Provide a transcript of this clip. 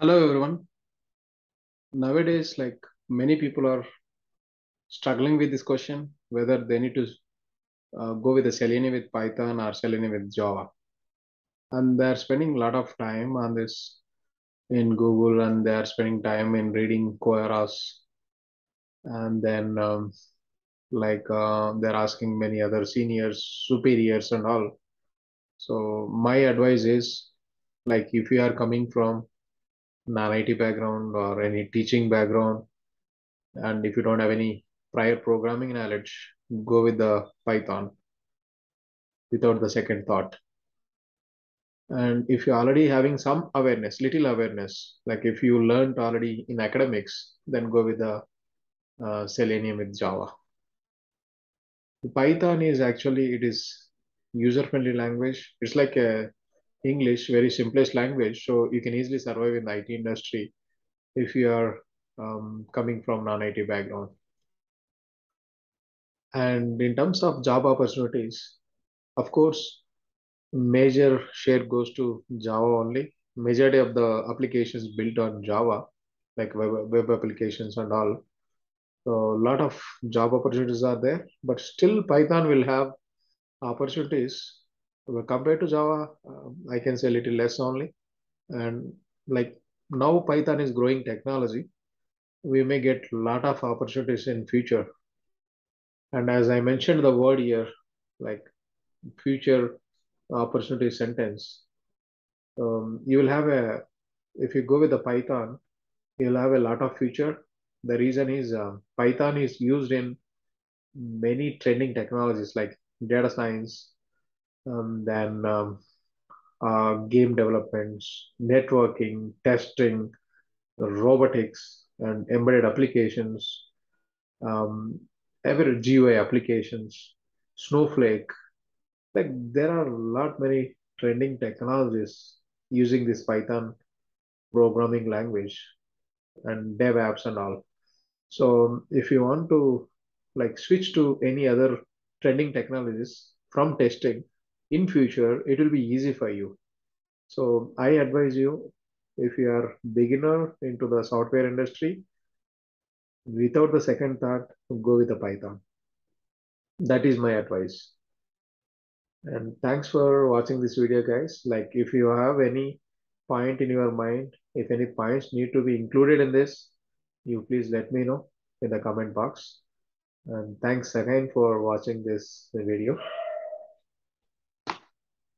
Hello everyone. Nowadays, many people are struggling with this question whether they need to go with the Selenium with Python or Selenium with Java, and they're spending a lot of time on this in Google, and they're spending time in reading Queras, and then they're asking many other seniors, superiors, and all. So my advice is if you are coming from non-IT background or any teaching background, and if you don't have any prior programming knowledge, go with the Python without the second thought. And if you're already having some awareness, little awareness, like if you learned already in academics, then go with the Selenium with Java. Python is actually, it is user-friendly language. It's like a English, very simplest language, so you can easily survive in the IT industry if you are coming from non-IT background. And in terms of job opportunities, of course, major share goes to Java only. Majority of the applications built on Java, like web applications and all. So a lot of job opportunities are there, but still Python will have opportunities. Well, compared to Java, I can say a little less only. And like now Python is growing technology. We may get a lot of opportunities in future. And as I mentioned the word here, like future opportunity sentence, you will have a if you go with the Python, you'll have a lot of future. The reason is Python is used in many trending technologies like data science, then game developments, networking, testing, robotics, and embedded applications, um, every GUI applications, Snowflake. Like there are a lot many trending technologies using this Python programming language and dev apps and all. So if you want to switch to any other trending technologies from testing in future, it will be easy for you. So I advise you, if you are beginner into the software industry, without the second thought, go with the Python. That is my advice. And thanks for watching this video, guys. Like if you have any point in your mind, if any points need to be included in this, you please let me know in the comment box. And thanks again for watching this video.